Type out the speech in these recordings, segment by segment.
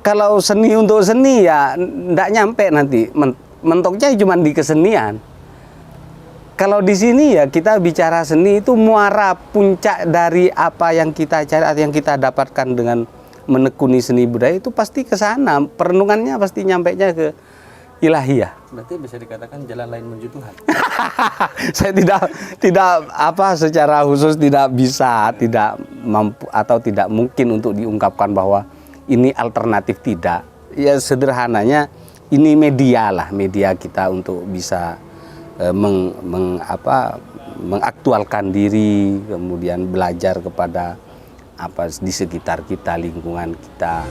kalau seni untuk seni ya ndak nyampe nanti, mentoknya cuma di kesenian. Kalau di sini ya kita bicara seni itu muara puncak dari apa yang kita cari atau yang kita dapatkan dengan menekuni seni budaya itu pasti ke sana, perenungannya pasti nyampainya ke ilahiyah. Berarti bisa dikatakan jalan lain menuju Tuhan. Saya tidak apa secara khusus tidak bisa, tidak mampu atau tidak mungkin untuk diungkapkan bahwa ini alternatif, tidak. Ya sederhananya ini media lah, media kita untuk bisa mengaktualkan diri, kemudian belajar kepada apa di sekitar kita, lingkungan kita.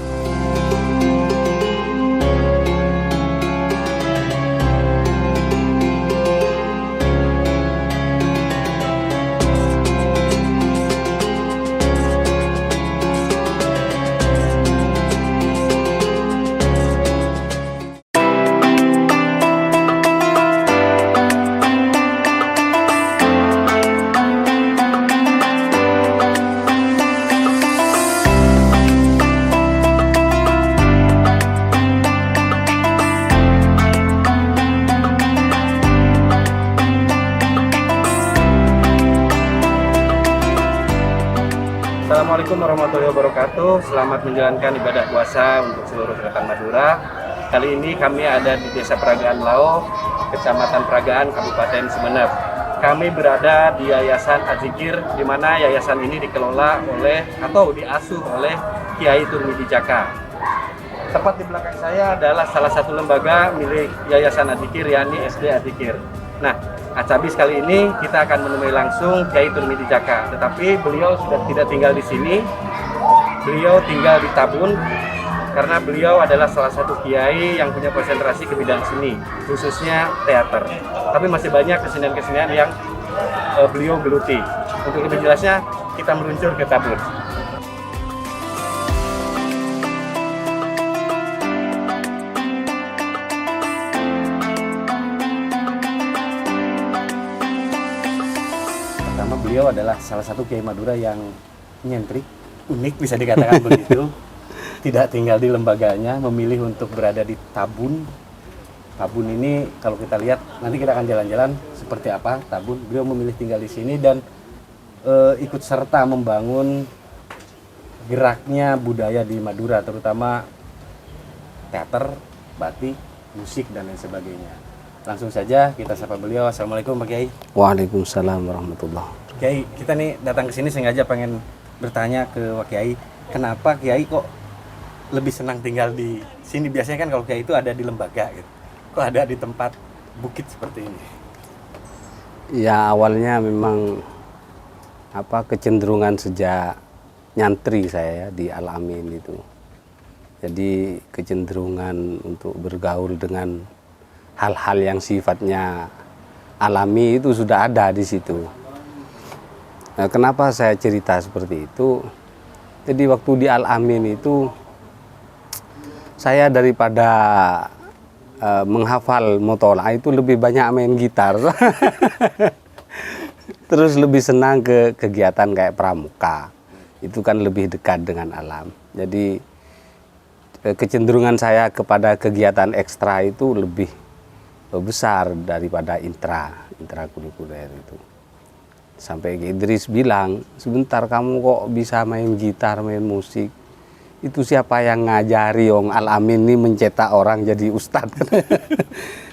Assalamualaikum warahmatullahi wabarakatuh. Selamat menjalankan ibadah puasa untuk seluruh rekan Madura. Kali ini kami ada di Desa Peragaan Lao, Kecamatan Peragaan, Kabupaten Sumeneb. Kami berada di Yayasan Az-Zikir, di mana yayasan ini dikelola oleh atau diasuh oleh Kiai Turmidi Jaka. Tepat di belakang saya adalah salah satu lembaga milik Yayasan Az-Zikir, yakni SD Az-Zikir. Nah, Acabis kali ini kita akan menemui langsung Kiai Turmidi Jaka, tetapi beliau sudah tidak tinggal di sini. Beliau tinggal di Tabun karena beliau adalah salah satu kiai yang punya konsentrasi ke bidang seni, khususnya teater. Tapi masih banyak kesenian-kesenian yang beliau geluti. Untuk lebih jelasnya, kita meluncur ke Tabun. Beliau adalah salah satu Kiai Madura yang nyentrik, unik bisa dikatakan begitu. Tidak tinggal di lembaganya, memilih untuk berada di Tabun. Tabun ini kalau kita lihat, nanti kita akan jalan-jalan seperti apa Tabun. Beliau memilih tinggal di sini dan ikut serta membangun geraknya budaya di Madura, terutama teater, batik, musik, dan lain sebagainya. Langsung saja kita sapa beliau. Assalamualaikum Pak Kiai. Waalaikumsalam warahmatullahi wabarakatuh. Kiai, kita nih datang ke sini sengaja pengen bertanya ke Pak Kiai, kenapa Kiai kok lebih senang tinggal di sini? Biasanya kan kalau Kiai itu ada di lembaga gitu. Kok ada di tempat bukit seperti ini? Ya awalnya memang kecenderungan sejak nyantri saya ya, di Al-Amin itu. Jadi kecenderungan untuk bergaul dengan hal-hal yang sifatnya alami itu sudah ada di situ. Nah, kenapa saya cerita seperti itu? Jadi waktu di Al-Amin itu saya daripada menghafal mutola itu lebih banyak main gitar. Terus lebih senang ke kegiatan kayak pramuka. Itu kan lebih dekat dengan alam. Jadi kecenderungan saya kepada kegiatan ekstra itu lebih besar daripada intrakurikuler itu. Sampai Idris bilang, sebentar kamu kok bisa main gitar, main musik. Itu siapa yang ngajari Ong Al-Amin ini mencetak orang jadi ustadz.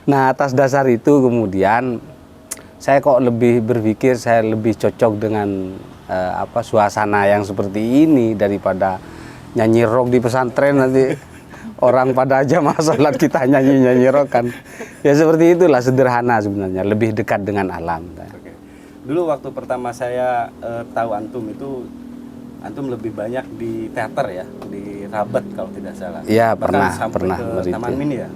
Nah atas dasar itu kemudian saya kok lebih berpikir saya lebih cocok dengan suasana yang seperti ini daripada nyanyi rock di pesantren nanti orang pada jamaah sholat kita nyanyi rock kan. Ya seperti itulah, sederhana sebenarnya, lebih dekat dengan alam. Dulu waktu pertama saya tahu Antum itu, Antum lebih banyak di teater ya, di Rabet kalau tidak salah. Iya pernah ke Taman Mini ya.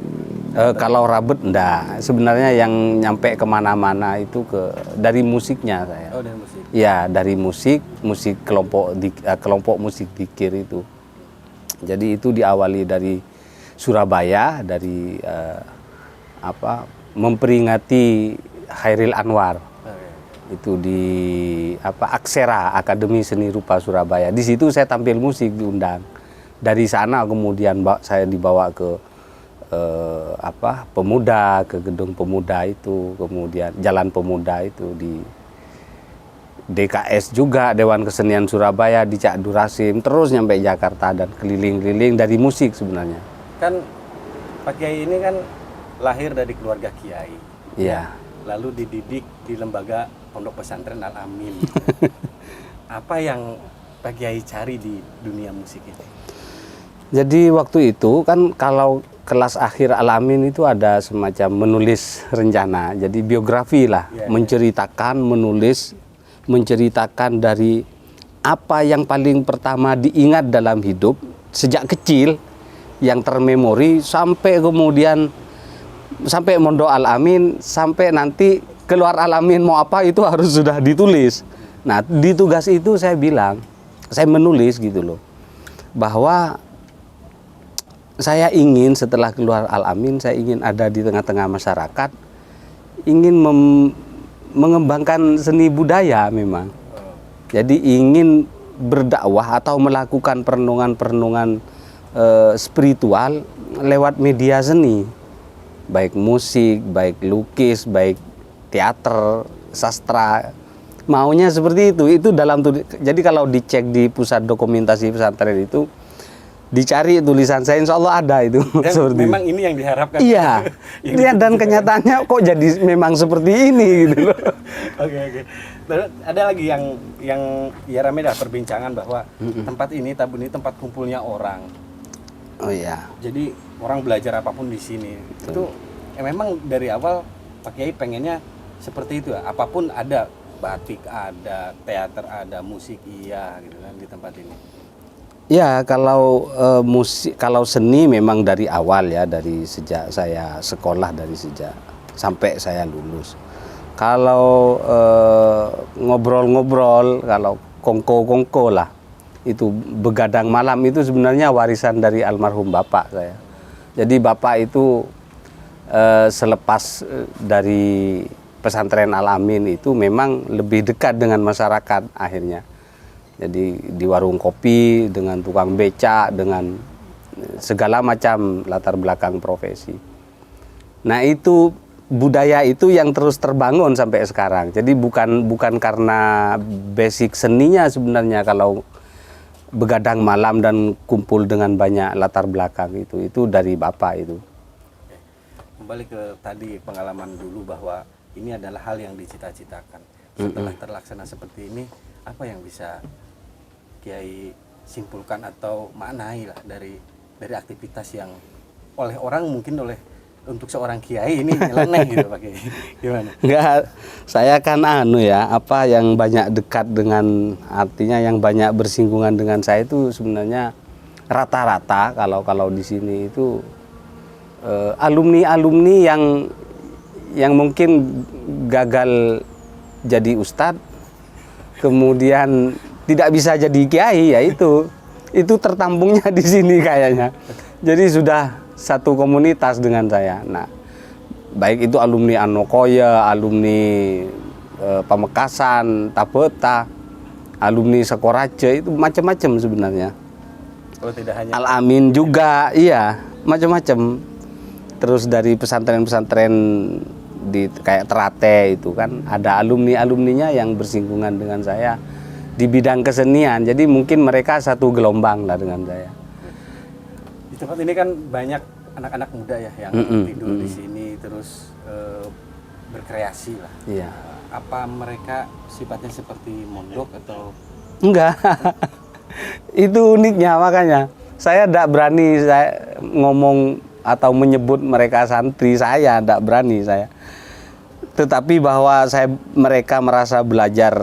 Kalau Rabet enggak, sebenarnya yang nyampe kemana-mana itu dari musiknya saya. Oh dari musik. Ya dari musik kelompok musik dikir itu. Jadi itu diawali dari Surabaya, dari memperingati Khairil Anwar. Itu di Aksera, Akademi Seni Rupa Surabaya. Di situ saya tampil musik, diundang. Dari sana kemudian saya dibawa ke Pemuda, ke gedung Pemuda itu, kemudian Jalan Pemuda itu di DKS juga, Dewan Kesenian Surabaya, di Cak Durasim, terus nyampe Jakarta dan keliling-keliling dari musik sebenarnya. Kan Pak Kiai ini kan lahir dari keluarga Kiai. Iya. Lalu dididik di lembaga Pondok Pesantren Al-Amin. Apa yang Pak Kiai cari di dunia musik ini? Jadi waktu itu kan kalau kelas akhir Al-Amin itu ada semacam menulis rencana. Jadi biografi lah, menceritakan, menulis, menceritakan dari apa yang paling pertama diingat dalam hidup sejak kecil, yang termemori sampai kemudian sampai Mondok Al-Amin, sampai nanti keluar Al-Amin mau apa itu harus sudah ditulis. Nah, di tugas itu saya bilang, saya menulis gitu loh, bahwa saya ingin setelah keluar Al-Amin, saya ingin ada di tengah-tengah masyarakat, ingin mengembangkan seni budaya memang. Jadi ingin berdakwah atau melakukan perenungan-perenungan spiritual lewat media seni, baik musik, baik lukis, baik teater, sastra. Maunya seperti itu. Itu dalam jadi kalau dicek di pusat dokumentasi pesantren itu, dicari tulisan saya, insya Allah ada itu. Dan memang ini yang diharapkan. Iya. Lihat dan kenyataannya kok jadi memang seperti ini gitu loh. Oke. Terus ada lagi yang ya ramai dah perbincangan bahwa tempat ini, Tabun ini tempat kumpulnya orang. Oh iya. Jadi orang belajar apapun di sini. Itu memang dari awal Pak Kiai pengennya seperti itu ya. Apapun ada, batik ada, teater ada, musik iya gitu kan di tempat ini. Ya, kalau musik, kalau seni memang dari awal ya, dari sejak saya sekolah, dari sejak sampai saya lulus. Kalau ngobrol-ngobrol, kalau kongko-kongko lah, itu begadang malam itu sebenarnya warisan dari almarhum bapak saya. Jadi bapak itu selepas dari pesantren Al-Amin itu memang lebih dekat dengan masyarakat akhirnya. Jadi di warung kopi, dengan tukang becak, dengan segala macam latar belakang profesi. Nah itu budaya itu yang terus terbangun sampai sekarang. Jadi bukan karena basic seninya sebenarnya kalau begadang malam dan kumpul dengan banyak latar belakang itu dari bapak itu. Kembali ke tadi pengalaman dulu bahwa ini adalah hal yang dicita-citakan. Setelah terlaksana seperti ini, apa yang bisa Kiai simpulkan atau maknai lah dari aktivitas yang oleh orang mungkin untuk seorang kiai ini nyeleneh gitu Pak Kiai. Gimana? Enggak, saya kan apa yang banyak dekat dengan, artinya yang banyak bersinggungan dengan saya itu sebenarnya rata-rata kalau di sini itu alumni yang mungkin gagal jadi ustadz, kemudian tidak bisa jadi kiai, ya itu tertampungnya di sini kayaknya. Jadi sudah satu komunitas dengan saya. Nah, baik itu alumni Anokoya, alumni Pamekasan, Tapeta, alumni Sekorace, itu macam-macam sebenarnya. Oh, tidak hanya Al-Amin juga, iya, macam-macam. Terus dari pesantren-pesantren di kayak Ternate itu kan ada alumninya yang bersinggungan dengan saya di bidang kesenian. Jadi mungkin mereka satu gelombang lah dengan saya. Di tempat ini kan banyak anak-anak muda ya yang tidur di sini terus berkreasi lah. Iya. Apa mereka sifatnya seperti mondok atau enggak? Itu uniknya, makanya saya tidak berani saya ngomong atau menyebut mereka santri, saya tidak berani saya. Tetapi bahwa mereka merasa belajar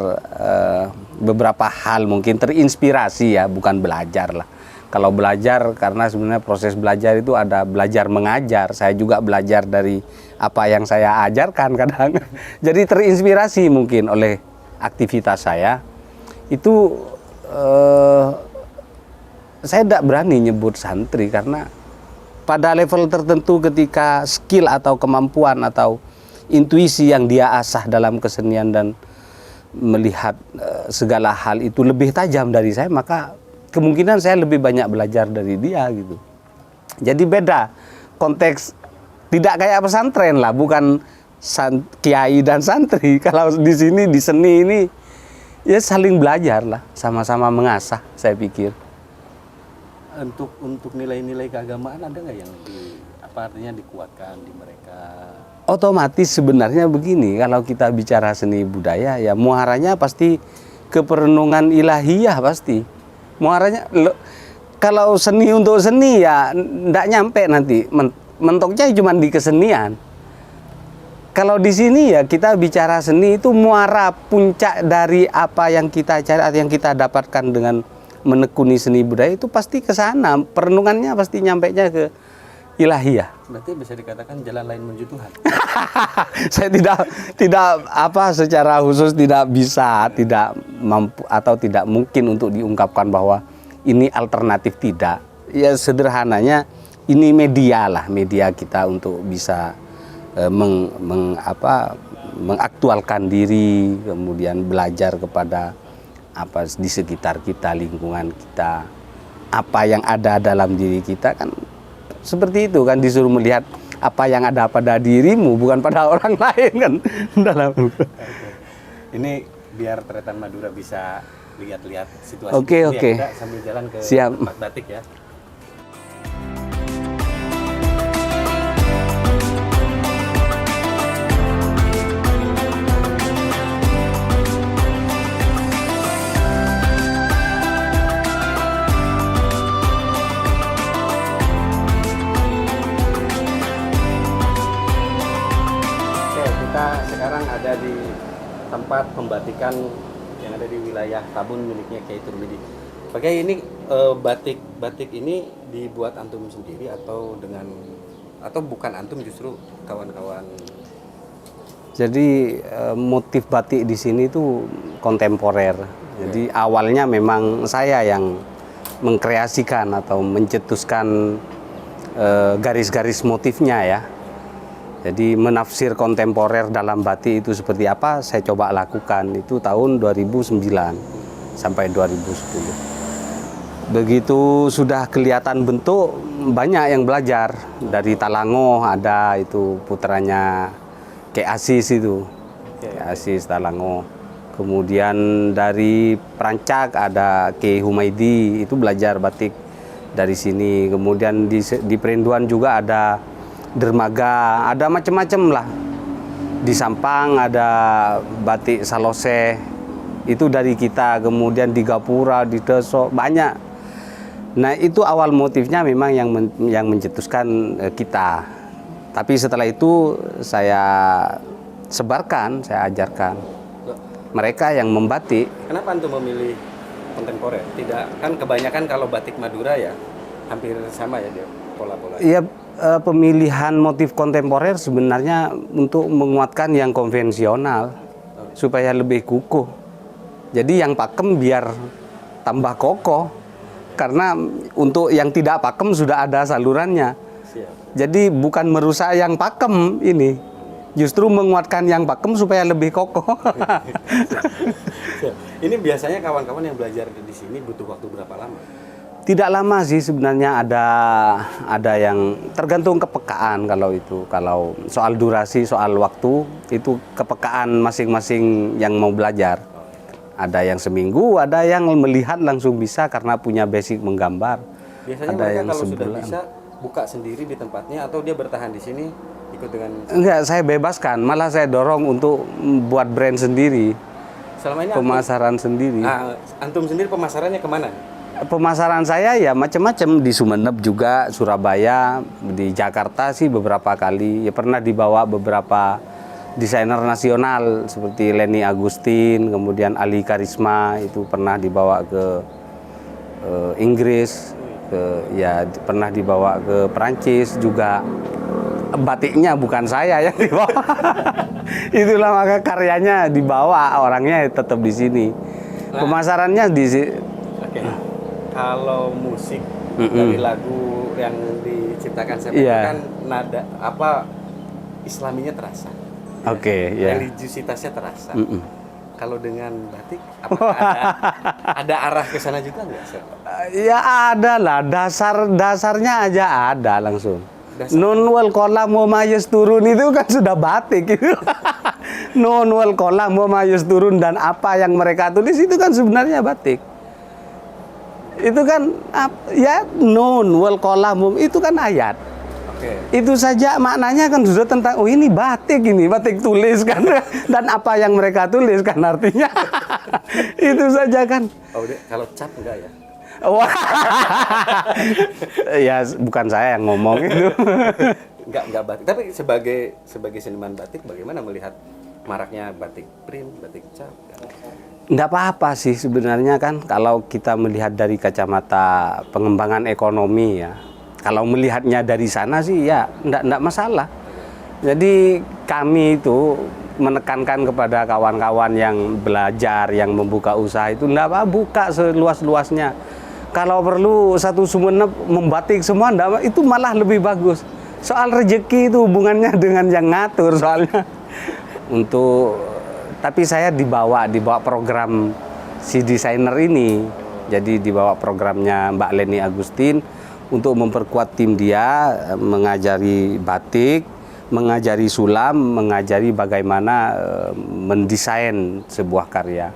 beberapa hal, mungkin terinspirasi ya, bukan belajar lah. Kalau belajar, karena sebenarnya proses belajar itu ada belajar mengajar. Saya juga belajar dari apa yang saya ajarkan kadang. Jadi terinspirasi mungkin oleh aktivitas saya. Itu saya tidak berani nyebut santri, karena pada level tertentu ketika skill atau kemampuan atau intuisi yang dia asah dalam kesenian dan melihat segala hal itu lebih tajam dari saya, maka kemungkinan saya lebih banyak belajar dari dia gitu. Jadi beda konteks, tidak kayak pesantren lah, bukan kiai dan santri. Kalau di sini di seni ini ya saling belajar lah, sama-sama mengasah saya pikir. Untuk nilai-nilai keagamaan ada nggak yang artinya dikuatkan di mereka? Otomatis sebenarnya begini, kalau kita bicara seni budaya ya muaranya pasti ke perenungan ilahiyah pasti. Muaranya kalau seni untuk seni ya ndak nyampe nanti, mentoknya cuma di kesenian. Kalau di sini ya kita bicara seni itu muara puncak dari apa yang kita cari atau yang kita dapatkan dengan menekuni seni budaya itu pasti ke sana. Perenungannya pasti nyampenya ke ilahiyah. Berarti bisa dikatakan jalan lain menuju Tuhan. Saya tidak secara khusus tidak bisa, tidak mampu atau tidak mungkin untuk diungkapkan bahwa ini alternatif, tidak. Ya sederhananya ini media lah, media kita untuk bisa mengaktualkan diri, kemudian belajar kepada apa di sekitar kita, lingkungan kita, apa yang ada dalam diri kita kan seperti itu kan, disuruh melihat apa yang ada pada dirimu bukan pada orang lain kan. Dalam ini biar Tretan Madura bisa lihat-lihat situasi. Oke. Kita sambil jalan ke tempat batik ya. Sekarang ada di tempat pembatikan yang ada di wilayah Tabun miliknya Kiai Turmidi. Pakai ini batik ini dibuat antum sendiri atau bukan antum, justru kawan-kawan? Jadi motif batik di sini itu kontemporer. Jadi awalnya memang saya yang mengkreasikan atau mencetuskan garis-garis motifnya ya. Jadi menafsir kontemporer dalam batik itu seperti apa, saya coba lakukan itu tahun 2009 sampai 2010. Begitu sudah kelihatan bentuk, banyak yang belajar. Dari Talango ada itu putranya Kiai Asis itu, Kiai Asis Talango. Kemudian dari Perancak ada Kiai Humaidi, itu belajar batik dari sini. Kemudian di Perinduan juga ada dermaga, ada macam-macam lah. Di Sampang ada batik Salose, itu dari kita. Kemudian di Gapura, di Deso, banyak. Nah itu awal motifnya memang yang mencetuskan kita. Tapi setelah itu saya sebarkan, saya ajarkan mereka yang membatik. Kenapa antum memilih kontemporer? Tidak, kan kebanyakan kalau batik Madura ya hampir sama ya dia pola-pola. Iya, pemilihan motif kontemporer sebenarnya untuk menguatkan yang konvensional supaya lebih kukuh. Jadi yang pakem biar tambah kokoh, karena untuk yang tidak pakem sudah ada salurannya. Jadi bukan merusak yang pakem ini, justru menguatkan yang pakem supaya lebih kokoh. Ini biasanya kawan-kawan yang belajar di sini butuh waktu berapa lama? Tidak lama sih sebenarnya, ada yang tergantung kepekaan. Kalau soal durasi, soal waktu itu kepekaan masing-masing yang mau belajar. Ada yang seminggu, ada yang melihat langsung bisa karena punya basic menggambar. Biasanya ada mereka yang kalau sebulan. sudah bisa buka sendiri di tempatnya atau dia bertahan di sini ikut dengan? Enggak, saya bebaskan, malah saya dorong untuk buat brand sendiri, Selama ini pemasaran sendiri. Antum sendiri pemasarannya kemana? Pemasaran saya ya macam-macam, di Sumeneb juga, Surabaya, di Jakarta sih beberapa kali. Ya pernah dibawa beberapa desainer nasional seperti Leni Agustin, kemudian Ali Karisma, itu pernah dibawa ke Inggris, pernah dibawa ke Perancis juga. Batiknya bukan saya yang dibawa. Itulah maka karyanya dibawa, orangnya tetap di sini. Pemasarannya di Oke. Kalau musik dari lagu yang diciptakan saya kan nada Islaminya terasa. Oke, ya. Religiusitasnya terasa. kalau dengan batik apakah ada arah ke sana juga nggak, Sir? Ya ada lah, dasarnya aja ada langsung. Dasar. Nun wal qalam wa ma yasturun itu kan sudah batik itu. Nun wal qalam wa ma yasturun, dan apa yang mereka tulis itu kan sebenarnya batik. Itu kan ya nun wal qalam itu kan ayat. Oke. Itu saja maknanya kan sudah tentang, oh ini batik tulis kan. Dan apa yang mereka tulis kan artinya. Itu saja kan. Oh, kalau cap enggak ya? Wah. Ya bukan saya yang ngomong itu. Enggak batik. Tapi sebagai seniman batik, bagaimana melihat maraknya batik print, batik cap? Enggak apa-apa sih sebenarnya kan, kalau kita melihat dari kacamata pengembangan ekonomi ya. Kalau melihatnya dari sana sih ya enggak masalah. Jadi kami itu menekankan kepada kawan-kawan yang belajar, yang membuka usaha itu enggak apa, buka seluas-luasnya. Kalau perlu satu Sumenep membatik semua enggak, itu malah lebih bagus. Soal rezeki itu hubungannya dengan yang ngatur soalnya. Tapi saya dibawa program si desainer ini. Jadi dibawa programnya Mbak Leni Agustin untuk memperkuat tim dia, mengajari batik, mengajari sulam, mengajari bagaimana mendesain sebuah karya.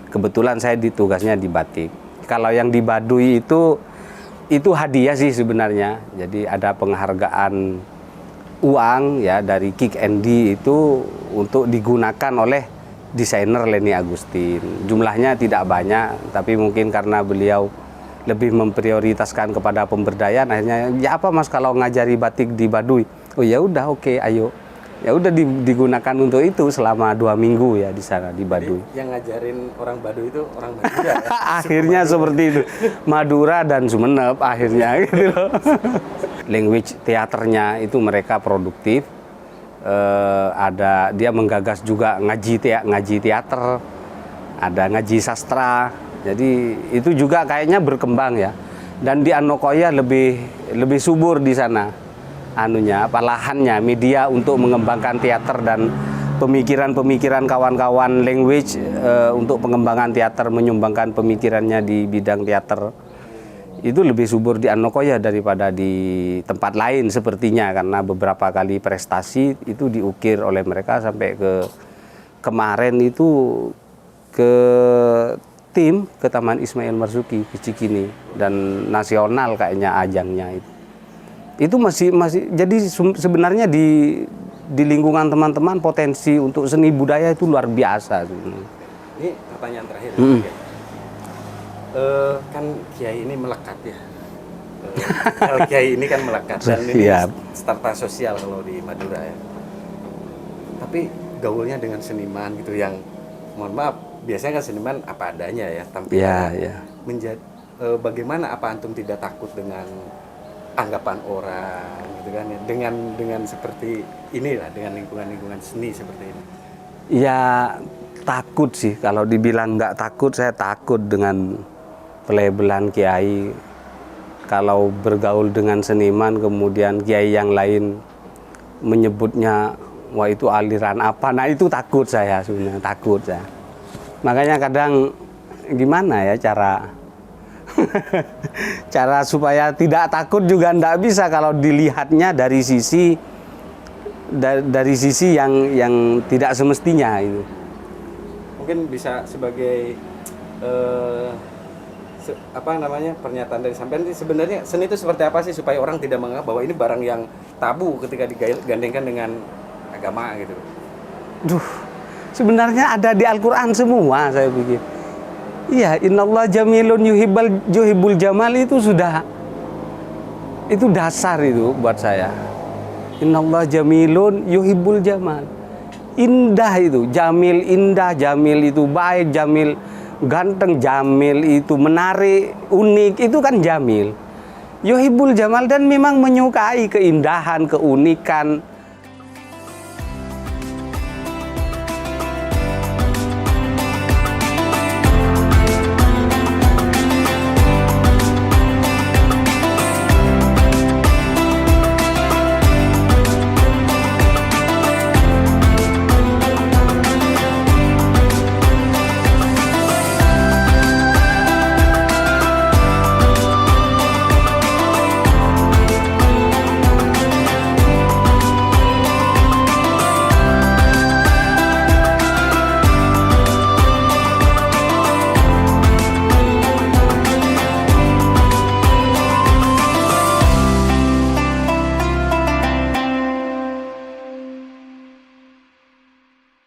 Kebetulan saya tugasnya di batik. Kalau yang di Baduy itu hadiah sih sebenarnya. Jadi ada penghargaan uang ya dari Kick Andy itu untuk digunakan oleh desainer Leni Agustin. Jumlahnya tidak banyak, tapi mungkin karena beliau lebih memprioritaskan kepada pemberdayaan, akhirnya ya apa Mas kalau ngajari batik di Baduy? Oh ya udah, oke, ayo. Ya udah digunakan untuk itu selama 2 minggu ya di sana di Baduy. Jadi, yang ngajarin orang Baduy itu orang Madura ya? Akhirnya seperti itu. Madura dan Sumenep akhirnya gitu loh. Language teaternya itu mereka produktif. Ada dia menggagas juga ngaji teater, ada ngaji sastra. Jadi itu juga kayaknya berkembang ya. Dan di Anokoya lebih subur di sana. Lahannya, media untuk mengembangkan teater dan pemikiran-pemikiran kawan-kawan language untuk pengembangan teater, menyumbangkan pemikirannya di bidang teater. Itu lebih subur di Anokoya daripada di tempat lain sepertinya, karena beberapa kali prestasi itu diukir oleh mereka sampai kemarin itu ke Taman Ismail Marzuki ke Cikini, dan nasional kayaknya ajangnya itu masih jadi sebenarnya di lingkungan teman-teman potensi untuk seni budaya itu luar biasa. Ini pertanyaan terakhir. Kan Kiai ini melekat ya. Kiai ini kan melekat dan ini starta sosial kalau di Madura ya. Tapi gaulnya dengan seniman gitu yang, mohon maaf, biasanya kan seniman apa adanya ya tampilnya. Bagaimana, apa antum tidak takut dengan anggapan orang gitu kan ya, dengan seperti inilah, dengan lingkungan seni seperti ini? Ya takut sih, kalau dibilang nggak takut, saya takut dengan pelabelan kiai. Kalau bergaul dengan seniman kemudian kiai yang lain menyebutnya wah itu aliran apa, nah itu takut saya sebenarnya, takut saya. Makanya kadang gimana ya cara supaya tidak takut juga ndak bisa kalau dilihatnya dari sisi yang tidak semestinya itu. Mungkin bisa sebagai pernyataan dari sampean, sebenarnya seni itu seperti apa sih supaya orang tidak menganggap bahwa ini barang yang tabu ketika digandengkan dengan agama gitu. Sebenarnya ada di Al-Quran semua, saya pikir. Iya, innallah jamilun yuhibbul jamal itu dasar itu buat saya. Innallah jamilun yuhibbul jamal. Indah itu, jamil indah, jamil itu baik, jamil ganteng, jamil itu menarik, unik, itu kan jamil. Yuhibbul jamal, dan memang menyukai keindahan, keunikan,